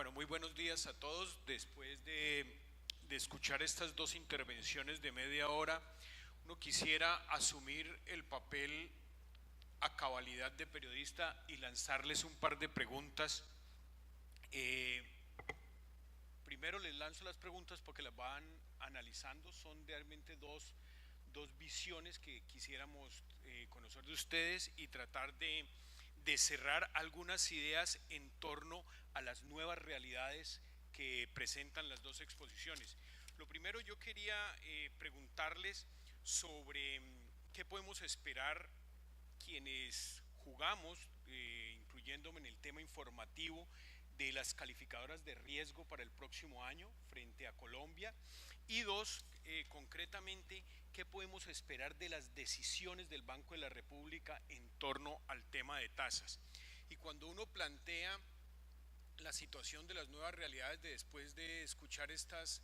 Bueno, muy buenos días a todos. Después de escuchar estas dos intervenciones de media hora, uno quisiera asumir el papel a cabalidad de periodista y lanzarles un par de preguntas. Primero les lanzo las preguntas porque las van analizando. Son realmente dos visiones que quisiéramos conocer de ustedes y tratar de cerrar algunas ideas en torno a las nuevas realidades que presentan las dos exposiciones. Lo primero, yo quería preguntarles sobre qué podemos esperar quienes jugamos, incluyéndome en el tema informativo, de las calificadoras de riesgo para el próximo año frente a Colombia. Y dos, concretamente, ¿qué podemos esperar de las decisiones del Banco de la República en torno al tema de tasas? Y cuando uno plantea la situación de las nuevas realidades después de escuchar estas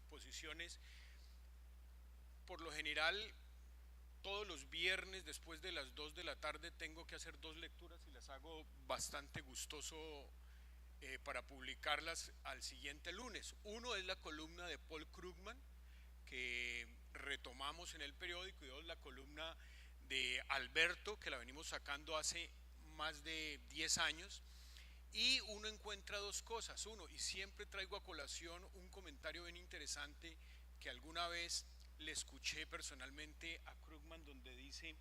posiciones, por lo general, todos los viernes después de las 2 de la tarde tengo que hacer dos lecturas y las hago bastante gustoso para publicarlas al siguiente lunes. Uno es la columna de Paul Krugman, que retomamos en el periódico, y dos, la columna de Alberto, que la venimos sacando hace más de 10 años, y uno encuentra dos cosas. Uno, y siempre traigo a colación un comentario bien interesante que alguna vez le escuché personalmente a Krugman, donde dice,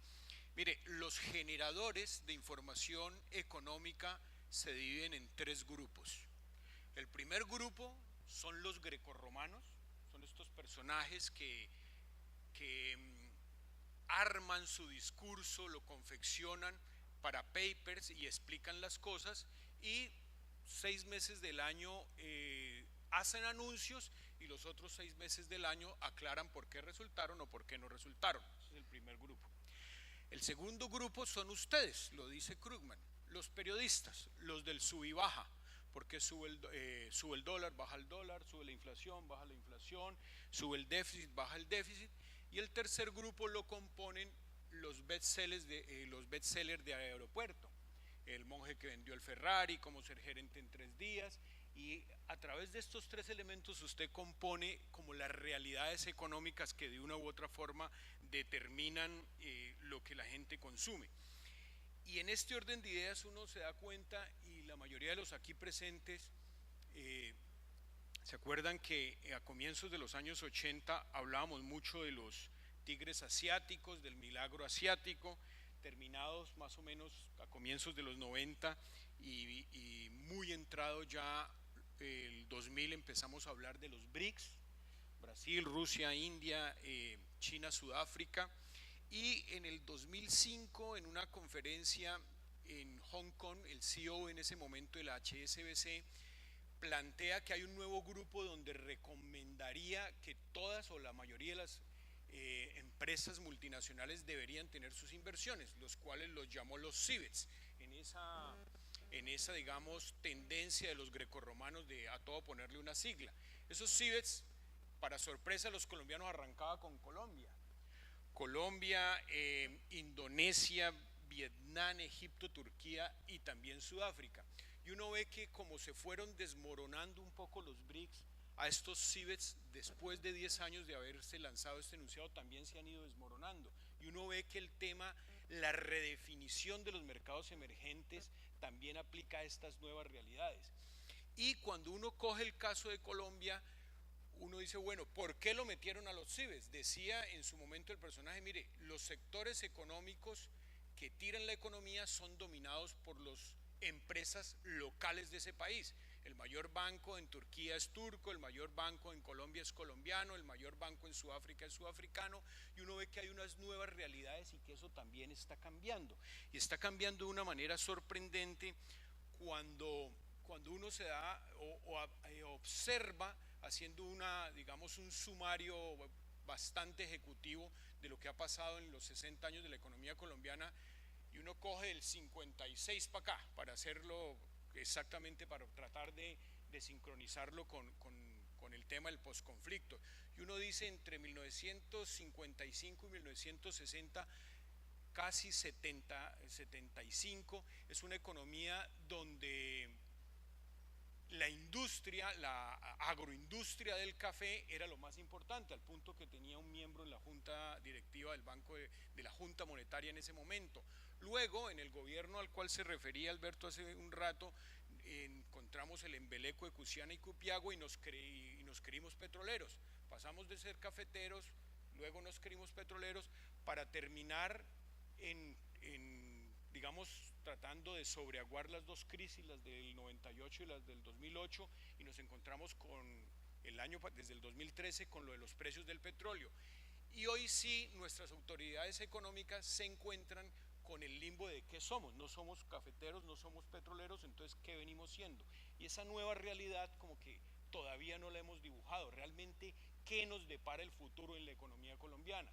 mire, los generadores de información económica se dividen en tres grupos. El primer grupo son los grecorromanos, son estos personajes que arman su discurso, lo confeccionan para papers y explican las cosas, y 6 meses del año hacen anuncios y los otros 6 meses del año aclaran por qué resultaron o por qué no resultaron. Ese es el primer grupo. El segundo grupo son ustedes, lo dice Krugman, los periodistas, los del sub y baja, porque sube el dólar, baja el dólar, sube la inflación, baja la inflación, sube el déficit, baja el déficit. Y el tercer grupo lo componen los bestsellers de aeropuerto, el monje que vendió el Ferrari, cómo ser gerente en 3 días, y a través de estos tres elementos usted compone como las realidades económicas que de una u otra forma determinan lo que la gente consume. Y en este orden de ideas uno se da cuenta, y la mayoría de los aquí presentes se acuerdan que a comienzos de los años 80 hablábamos mucho de los tigres asiáticos, del milagro asiático, terminados más o menos a comienzos de los 90 y muy entrado ya el 2000 empezamos a hablar de los BRICS, Brasil, Rusia, India, China, Sudáfrica. Y en el 2005, en una conferencia en Hong Kong, el CEO en ese momento de la HSBC plantea que hay un nuevo grupo donde recomendaría que todas o la mayoría de las empresas multinacionales deberían tener sus inversiones, los cuales los llamó los CIBETs, en esa digamos tendencia de los grecorromanos de a todo ponerle una sigla. Esos CIBETs, para sorpresa de los colombianos, arrancaba con Colombia, Indonesia, Vietnam, Egipto, Turquía y también Sudáfrica. Y uno ve que como se fueron desmoronando un poco los BRICS, a estos CIBETs, después de 10 años de haberse lanzado este enunciado, también se han ido desmoronando. Y uno ve que el tema, la redefinición de los mercados emergentes, también aplica a estas nuevas realidades. Y cuando uno coge el caso de Colombia, uno dice, bueno, ¿por qué lo metieron a los CIBETs? Decía en su momento el personaje, mire, los sectores económicos que tiran la economía son dominados por las empresas locales de ese país. El mayor banco en Turquía es turco, el mayor banco en Colombia es colombiano, el mayor banco en Sudáfrica es sudafricano, y uno ve que hay unas nuevas realidades y que eso también está cambiando. Y está cambiando de una manera sorprendente cuando uno se da o observa haciendo digamos un sumario bastante ejecutivo de lo que ha pasado en los 60 años de la economía colombiana, y uno coge el 56 para acá, para hacerlo exactamente, para tratar de sincronizarlo con el tema del posconflicto. Y uno dice, entre 1955 y 1960, casi 75, es una economía donde la industria, la agroindustria del café era lo más importante, al punto que tenía un miembro en la junta directiva del Banco de la Junta Monetaria en ese momento. Luego, en el gobierno al cual se refería Alberto hace un rato, encontramos el embeleco de Cusiana y Cupiagua y nos creímos petroleros. Pasamos de ser cafeteros, luego nos creímos petroleros, para terminar digamos, tratando de sobreaguar las dos crisis, las del 98 y las del 2008, y nos encontramos desde el 2013 con lo de los precios del petróleo. Y hoy sí, nuestras autoridades económicas se encuentran con el limbo de qué somos. No somos cafeteros, no somos petroleros, entonces ¿qué venimos siendo? Y esa nueva realidad como que todavía no la hemos dibujado. Realmente, ¿qué nos depara el futuro en la economía colombiana?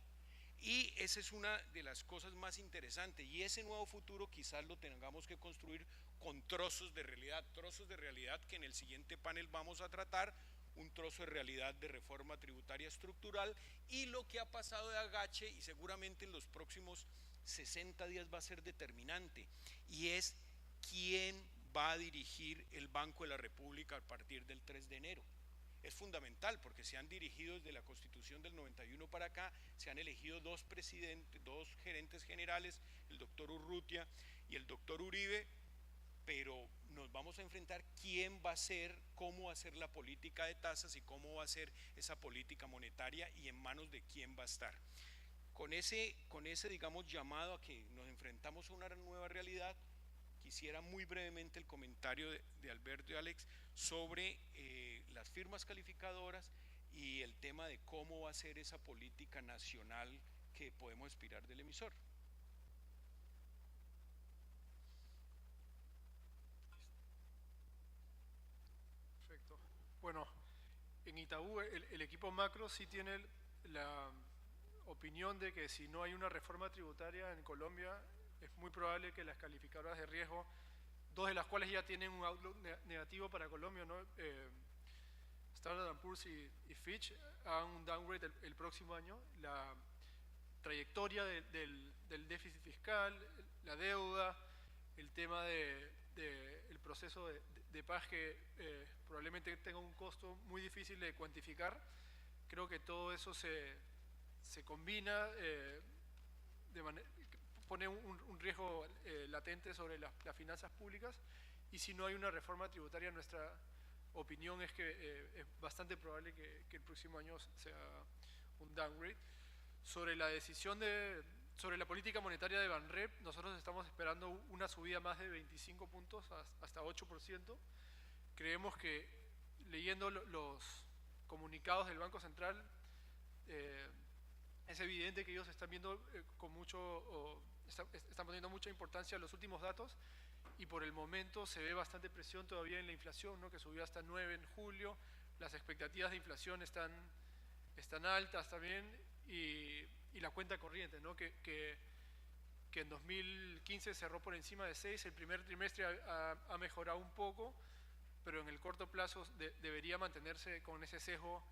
Y esa es una de las cosas más interesantes, y ese nuevo futuro quizás lo tengamos que construir con trozos de realidad que en el siguiente panel vamos a tratar, un trozo de realidad de reforma tributaria estructural y lo que ha pasado de agache y seguramente en los próximos 60 días va a ser determinante, y es quién va a dirigir el Banco de la República a partir del 3 de enero. Es fundamental porque se han dirigido desde la Constitución del 91 para acá, se han elegido dos gerentes generales, el doctor Urrutia y el doctor Uribe, pero nos vamos a enfrentar quién va a ser, cómo va a ser la política de tasas y cómo va a ser esa política monetaria y en manos de quién va a estar. Con ese digamos, llamado a que nos enfrentamos a una nueva realidad, quisiera muy brevemente el comentario de Alberto y Alex sobre las firmas calificadoras y el tema de cómo va a ser esa política nacional que podemos aspirar del emisor. Perfecto. Bueno, en Itaú el equipo macro sí tiene la opinión de que si no hay una reforma tributaria en Colombia, es muy probable que las calificadoras de riesgo, dos de las cuales ya tienen un outlook negativo para Colombia, ¿no? Standard & Poor's y Fitch, hagan un downgrade el próximo año. La trayectoria del déficit fiscal, la deuda, el tema del proceso de paz que probablemente tenga un costo muy difícil de cuantificar. Creo que todo eso se combina, pone un riesgo latente sobre las finanzas públicas, y si no hay una reforma tributaria, nuestra opinión es que es bastante probable que el próximo año sea un downgrade. Sobre la decisión sobre la política monetaria de Banrep, nosotros estamos esperando una subida más de 25 puntos hasta 8%. Creemos que leyendo los comunicados del Banco Central, es evidente que ellos están viendo están poniendo mucha importancia a los últimos datos, y por el momento se ve bastante presión todavía en la inflación, ¿no? Que subió hasta 9 en julio. Las expectativas de inflación están altas también, y la cuenta corriente, ¿no? que en 2015 cerró por encima de 6, el primer trimestre ha mejorado un poco, pero en el corto plazo debería mantenerse con ese sesgo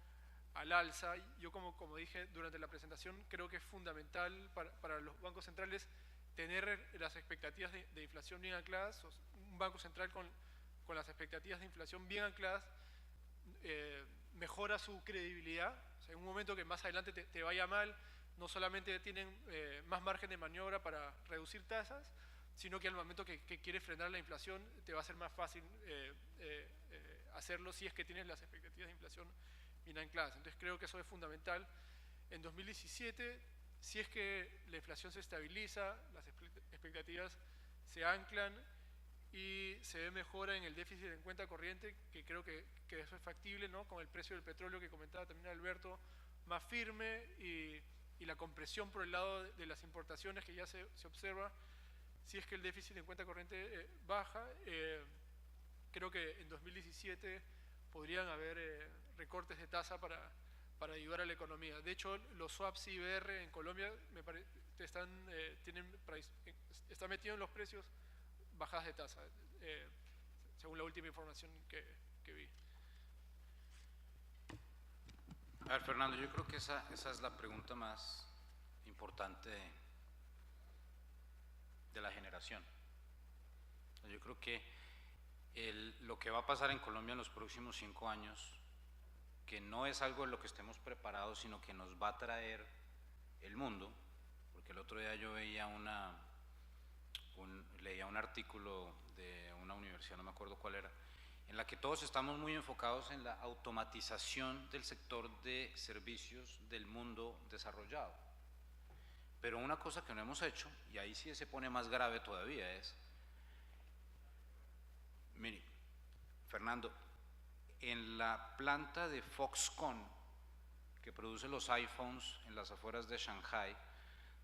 al alza. Yo como dije durante la presentación, creo que es fundamental para los bancos centrales tener las expectativas de inflación bien ancladas. Un banco central con las expectativas de inflación bien ancladas mejora su credibilidad. O sea, en un momento que más adelante te vaya mal, no solamente tienen más margen de maniobra para reducir tasas, sino que al momento que quieres frenar la inflación te va a ser más fácil hacerlo si es que tienes las expectativas de inflación bien ancladas. Entonces creo que eso es fundamental. En 2017, si es que la inflación se estabiliza, las expectativas se anclan y se ve mejora en el déficit en cuenta corriente, que creo que eso es factible, ¿no? Con el precio del petróleo que comentaba también Alberto, más firme, y la compresión por el lado de las importaciones que ya se observa. Si es que el déficit en cuenta corriente baja, creo que en 2017 podrían haber recortes de tasa para ayudar a la economía. De hecho, los swaps IBR en Colombia están metidos en los precios bajadas de tasa, según la última información que vi. A ver, Fernando, yo creo que esa es la pregunta más importante de la generación. Yo creo que lo que va a pasar en Colombia en los próximos 5 años, que no es algo de lo que estemos preparados, sino que nos va a traer el mundo, porque el otro día yo veía leía un artículo de una universidad, no me acuerdo cuál era, en la que todos estamos muy enfocados en la automatización del sector de servicios del mundo desarrollado. Pero una cosa que no hemos hecho, y ahí sí se pone más grave todavía, es, mire, Fernando, en la planta de Foxconn, que produce los iPhones en las afueras de Shanghai,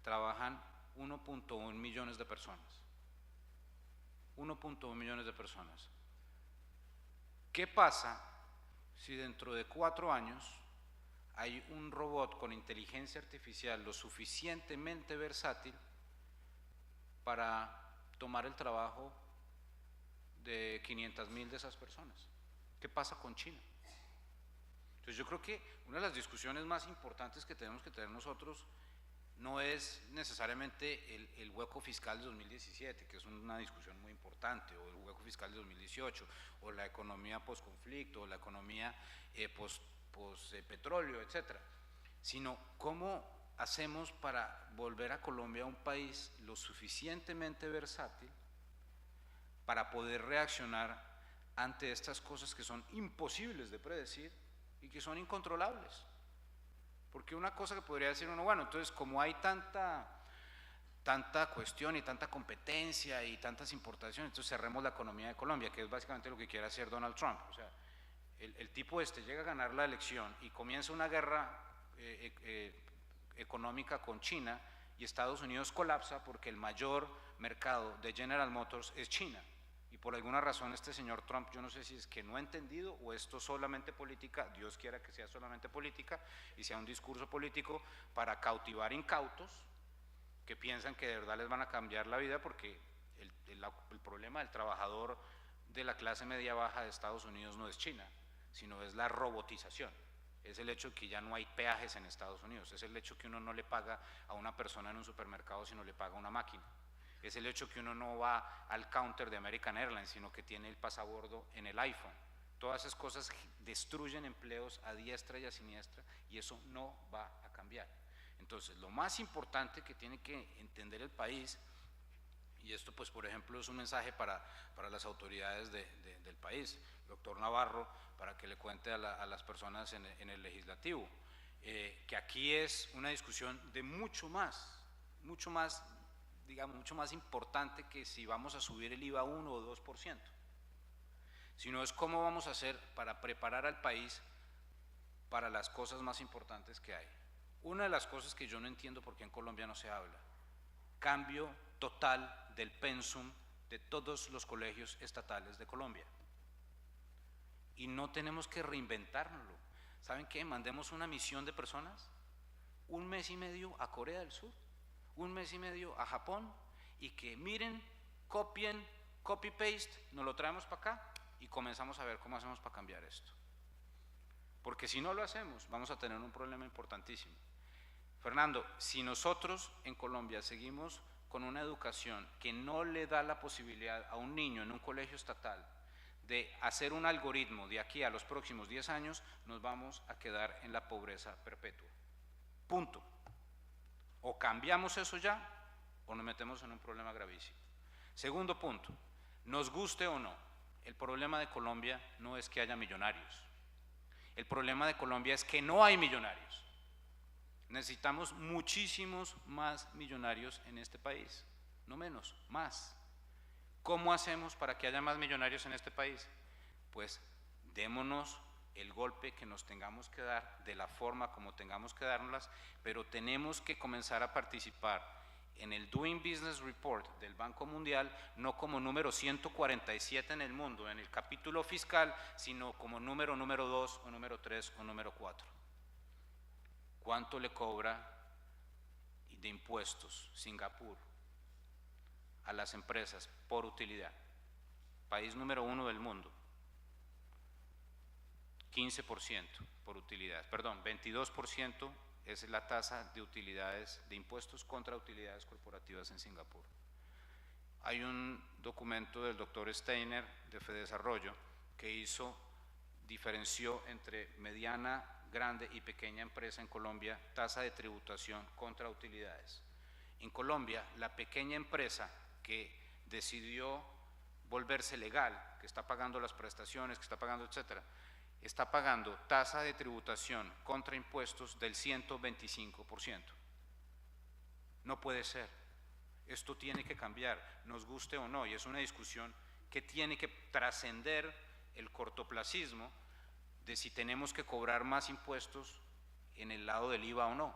trabajan 1.1 millones de personas. 1.1 millones de personas. ¿Qué pasa si dentro de 4 años hay un robot con inteligencia artificial lo suficientemente versátil para tomar el trabajo de 500.000 de esas personas? ¿Qué pasa con China? Entonces yo creo que una de las discusiones más importantes que tenemos que tener nosotros no es necesariamente el hueco fiscal de 2017, que es una discusión muy importante, o el hueco fiscal de 2018, o la economía post-conflicto, o la economía post-petróleo, etcétera, sino cómo hacemos para volver a Colombia un país lo suficientemente versátil para poder reaccionar ante estas cosas que son imposibles de predecir y que son incontrolables. Porque una cosa que podría decir uno, bueno, entonces como hay tanta cuestión y tanta competencia y tantas importaciones, entonces cerremos la economía de Colombia, que es básicamente lo que quiere hacer Donald Trump. O sea, el tipo llega a ganar la elección y comienza una guerra económica con China, y Estados Unidos colapsa porque el mayor mercado de General Motors es China. Y por alguna razón este señor Trump, yo no sé si es que no ha entendido o esto es solamente política, Dios quiera que sea solamente política y sea un discurso político para cautivar incautos que piensan que de verdad les van a cambiar la vida, porque el problema del trabajador de la clase media baja de Estados Unidos no es China, sino es la robotización. Es el hecho de que ya no hay peajes en Estados Unidos, es el hecho que uno no le paga a una persona en un supermercado, sino le paga a una máquina. Es el hecho que uno no va al counter de American Airlines, sino que tiene el pasabordo en el iPhone. Todas esas cosas destruyen empleos a diestra y a siniestra, y eso no va a cambiar. Entonces, lo más importante que tiene que entender el país, y esto pues por ejemplo es un mensaje para las autoridades del país, doctor Navarro, para que le cuente a las personas en el legislativo, que aquí es una discusión de mucho más, digamos, mucho más importante que si vamos a subir el IVA 1 o 2%, sino es cómo vamos a hacer para preparar al país para las cosas más importantes que hay. Una de las cosas que yo no entiendo por qué en Colombia no se habla: cambio total del pensum de todos los colegios estatales de Colombia. Y no tenemos que reinventárnoslo. ¿Saben qué? Mandemos una misión de personas, 1 mes y medio a Corea del Sur, 1 mes y medio a Japón, y que miren, copien, copy-paste, nos lo traemos para acá y comenzamos a ver cómo hacemos para cambiar esto. Porque si no lo hacemos, vamos a tener un problema importantísimo. Fernando, si nosotros en Colombia seguimos con una educación que no le da la posibilidad a un niño en un colegio estatal de hacer un algoritmo de aquí a los próximos 10 años, nos vamos a quedar en la pobreza perpetua. Punto. O cambiamos eso ya, o nos metemos en un problema gravísimo. Segundo punto, nos guste o no, el problema de Colombia no es que haya millonarios. El problema de Colombia es que no hay millonarios. Necesitamos muchísimos más millonarios en este país, no menos, más. ¿Cómo hacemos para que haya más millonarios en este país? Pues démonos el golpe que nos tengamos que dar, de la forma como tengamos que dárnoslas, pero tenemos que comenzar a participar en el Doing Business Report del Banco Mundial, no como número 147 en el mundo, en el capítulo fiscal, sino como número 2 o número 3 o número 4. ¿Cuánto le cobra de impuestos Singapur a las empresas por utilidad? País número 1 del mundo. 15% por utilidades, perdón, 22% es la tasa de utilidades, de impuestos contra utilidades corporativas en Singapur. Hay un documento del doctor Steiner de Fedesarrollo que diferenció entre mediana, grande y pequeña empresa en Colombia, tasa de tributación contra utilidades. En Colombia, la pequeña empresa que decidió volverse legal, que está pagando las prestaciones, que está pagando, etcétera, está pagando tasa de tributación contra impuestos del 125%. No puede ser. Esto tiene que cambiar, nos guste o no, y es una discusión que tiene que trascender el cortoplacismo de si tenemos que cobrar más impuestos en el lado del IVA o no.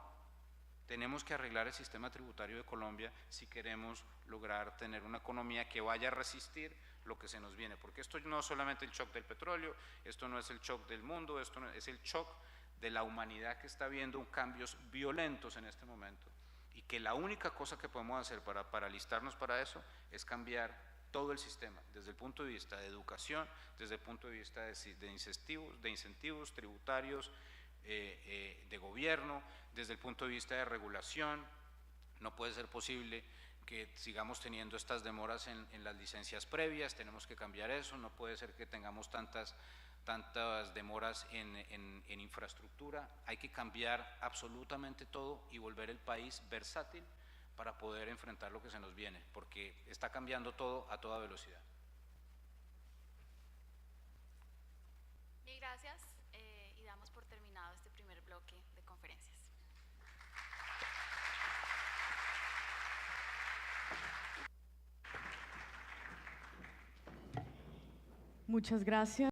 Tenemos que arreglar el sistema tributario de Colombia si queremos lograr tener una economía que vaya a resistir lo que se nos viene, porque esto no es solamente el shock del petróleo, esto no es el shock del mundo, esto no, es el shock de la humanidad que está viendo cambios violentos en este momento, y que la única cosa que podemos hacer para alistarnos para eso es cambiar todo el sistema, desde el punto de vista de educación, desde el punto de vista de incentivos tributarios, de gobierno, desde el punto de vista de regulación. No puede ser posible que sigamos teniendo estas demoras en las licencias previas, tenemos que cambiar eso. No puede ser que tengamos tantas demoras en infraestructura. Hay que cambiar absolutamente todo y volver el país versátil para poder enfrentar lo que se nos viene, porque está cambiando todo a toda velocidad. Mil gracias y damos por terminado este primer bloque de conferencias. Muchas gracias.